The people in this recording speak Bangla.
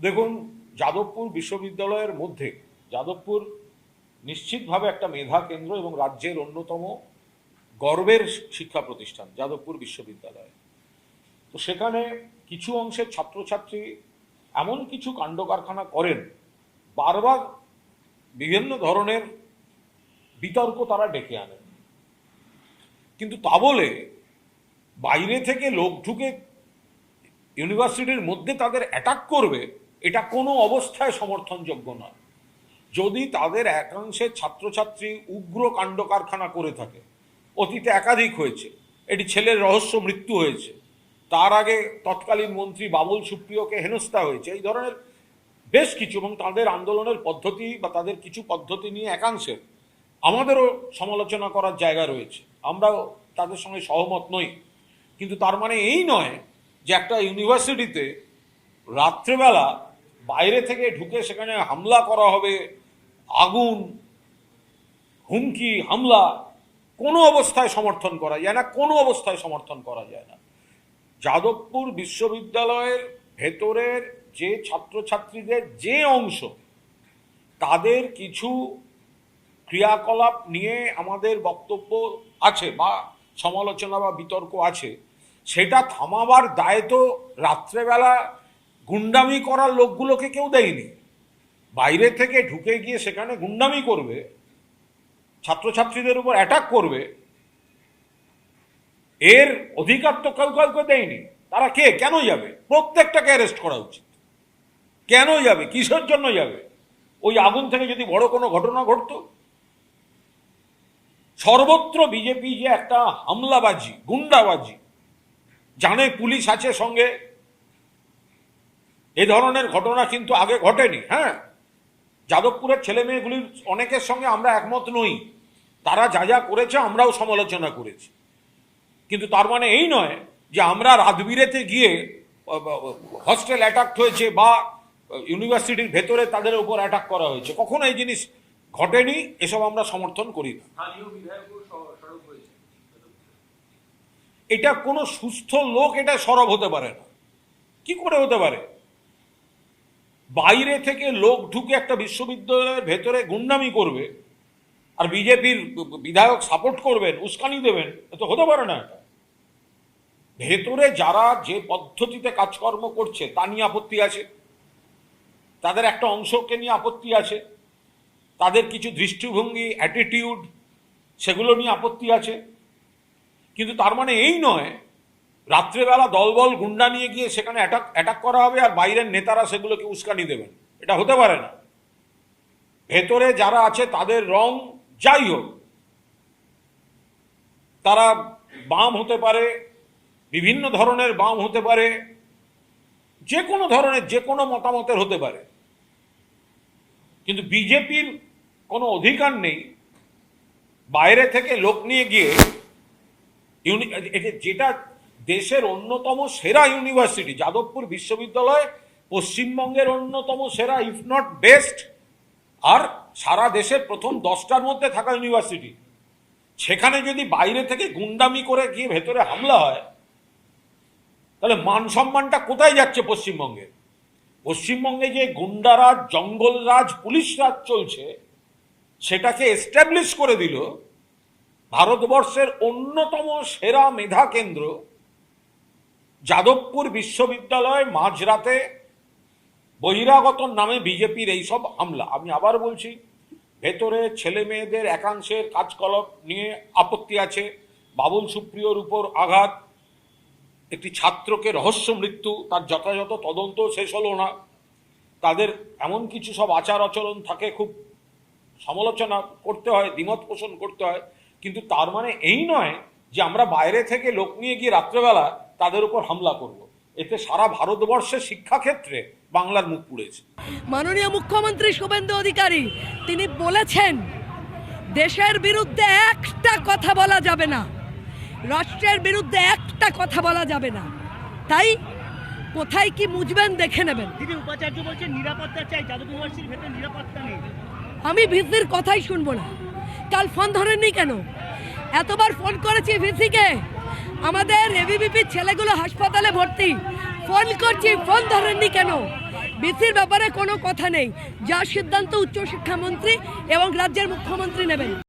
দেখুন, যাদবপুর বিশ্ববিদ্যালয়ের মধ্যে যাদবপুর নিশ্চিতভাবে একটা মেধা কেন্দ্র এবং রাজ্যের অন্যতম গর্বের শিক্ষা প্রতিষ্ঠান যাদবপুর বিশ্ববিদ্যালয়। তো সেখানে কিছু অংশের ছাত্রছাত্রী এমন কিছু কাণ্ড কারখানা করেন, বারবার বিভিন্ন ধরনের বিতর্ক তারা ডেকে আনেন, কিন্তু তা বলে বাইরে থেকে লোক ঢুকে ইউনিভার্সিটির মধ্যে তাদের অ্যাটাক করবে, এটা কোনো অবস্থায় সমর্থনযোগ্য নয়। যদি তাদের একাংশের ছাত্রছাত্রী উগ্র কাণ্ড কারখানা করে থাকে, অতীতে একাধিক হয়েছে, এটি ছেলের রহস্য মৃত্যু হয়েছে, তার আগে তৎকালীন মন্ত্রী বাবুল সুপ্রিয়কে হেনস্থা হয়েছে, এই ধরনের বেশ কিছু, এবং তাদের আন্দোলনের পদ্ধতি বা তাদের কিছু পদ্ধতি নিয়ে একাংশের আমাদেরও সমালোচনা করার জায়গা রয়েছে, আমরাও তাদের সঙ্গে সহমত নই। কিন্তু তার মানে এই নয় যে একটা ইউনিভার্সিটিতে রাত্রেবেলা বাইরে থেকে ঢুকে সেখানে হামলা করা হবে, আগুন, হুমকি, হামলা কোনো অবস্থায় সমর্থন করা যায় না, কোনো অবস্থায় সমর্থন করা যায় না। যাদবপুর বিশ্ববিদ্যালয়ের ভেতরের যে ছাত্রছাত্রীদের যে অংশ, তাদের কিছু ক্রিয়াকলাপ নিয়ে আমাদের বক্তব্য আছে বা সমালোচনা বা বিতর্ক আছে, সেটা থামাবার দায় তো রাত্রেবেলা গুন্ডামি করার লোকগুলোকে কেউ দেয়নি। বাইরে থেকে ঢুকে গিয়ে সেখানে গুন্ডামি করবে, ছাত্রছাত্রীদের উপর অ্যাটাক করবে, এর অধিকার তো কেউ কাউকে দেয়নি। তারা কে, কেন যাবে? প্রত্যেকটাকে অ্যারেস্ট করা উচিত। কেন যাবে, কিসের জন্য যাবে? ওই আগুন থেকে যদি বড় কোনো ঘটনা ঘটতো? সর্বত্র বিজেপি যে একটা হামলাবাজি, গুন্ডাবাজি, জানে পুলিশ আছে সঙ্গে, এ ধরনের ঘটনা কিন্তু আগে ঘটেনি। হ্যাঁ, যাদবপুরের ছেলে মেয়েগুলির অনেকের সঙ্গে আমরা একমত নই, তারা যা যা করেছে আমরাও সমালোচনা করেছি, কিন্তু তার মানে এই নয় যে আমরা রাতবিরেতে গিয়ে হস্টেল অ্যাটাক হয়েছে বা ইউনিভার্সিটির ভেতরে তাদের উপর অ্যাটাক করা হয়েছে, কখনো এই জিনিস ঘটেনি, এসব আমরা সমর্থন করি না। এটা কোনো সুস্থ লোক এটা সরব হতে পারে না। কি করে হতে পারে? বাইরে থেকে লোক ঢুকে একটা বিশ্ববিদ্যালয়ের ভেতরে গুন্ডামি করবে আর বিজেপির বিধায়ক সাপোর্ট করবেন, উস্কানি দেবেন, এটা হতে পারে না। এটা ভেতরে যারা যে পদ্ধতিতে কাজকর্ম করছে তা নিয়ে আপত্তি আছে, তাদের একটা অংশকে নিয়ে আপত্তি আছে, তাদের কিছু দৃষ্টিভঙ্গি, অ্যাটিটিউড, সেগুলো নিয়ে আপত্তি আছে, কিন্তু তার মানে এই নয় রাত্রেবেলা দলবল গুন্ডা নিয়ে গিয়ে সেখানে অ্যাটাক করা হবে আর বাইরের নেতারা সেগুলোকে উস্কানি দেবেন। এটা হতে পারে না। ভেতরে যারা আছে তাদের রং যাই হোক, তারা বাম হতে পারে, বিভিন্ন ধরনের বাম হতে পারে, যে কোনো ধরনের যে কোনো মতামতের হতে পারে, কিন্তু বিজেপির কোনো অধিকার নেই বাইরে থেকে লোক নিয়ে গিয়ে যেটা দেশের অন্যতম সেরা ইউনিভার্সিটি যাদবপুর বিশ্ববিদ্যালয়, পশ্চিমবঙ্গের অন্যতম সেরা, ইফ নট বেস্ট, আর সারা দেশের প্রথম 10টার মধ্যে থাকা ইউনিভার্সিটি, সেখানে যদি বাইরে থেকে গুন্ডামি করে গিয়ে ভেতরে হামলা হয়, তাহলে মান সম্মানটা কোথায় যাচ্ছে পশ্চিমবঙ্গে? পশ্চিমবঙ্গে যে গুন্ডারাজ, জঙ্গলরাজ, পুলিশ রাজ চলছে, সেটাকে এস্টাবলিশ করে দিল ভারতবর্ষের অন্যতম সেরা মেধা কেন্দ্র যাদবপুর বিশ্ববিদ্যালয়। মাঝরাতে বহিরাগত নামে বিজেপির এইসব হামলা, আমি আবার বলছি, ভেতরে ছেলে মেয়েদের একাংশের কাজকলাপ নিয়ে আপত্তি আছে, বাবুল সুপ্রিয়র উপর আঘাত, একটি ছাত্রকে রহস্য মৃত্যু, তার যথাযথ তদন্ত শেষ হলো না, তাদের এমন কিছু সব আচার আচরণ থাকে, খুব সমালোচনা করতে হয়, দ্বিমত পোষণ করতে হয়, কিন্তু তার মানে এই নয় যে আমরা বাইরে থেকে লোক নিয়ে গিয়ে রাত্রেবেলা তাদের উপর হামলা করব। এতে সারা ভারতবর্ষের শিক্ষাক্ষেত্রে বাংলার মুখ পুড়েছে। মাননীয় মুখ্যমন্ত্রী শুভেন্দু অধিকারী তিনি বলেছেন দেশের বিরুদ্ধে একটা কথা বলা যাবে না, রাষ্ট্রের বিরুদ্ধে একটা কথা বলা যাবে না, তাই কোথায় কি মুজবেন দেখে নেবেন। দিদি, উপাচার্য বলছে নিরাপত্তা চাই, যাদব ইউনিভার্সিটির ভেতরে নিরাপত্তা নেই। আমি ভিসির কথাই শুনবো না। কাল ফোন ধরেননি কেন? এতবার ফোন করেছি ভিসিকে, আমাদের এবিভিপির ছেলেগুলো হাসপাতালে ভর্তি, ফোন করছি, ফোন ধরেননি কেন? বিসির ব্যাপারে কোনো কথা নেই, যা সিদ্ধান্ত উচ্চশিক্ষামন্ত্রী এবং রাজ্যের মুখ্যমন্ত্রী নেবেন।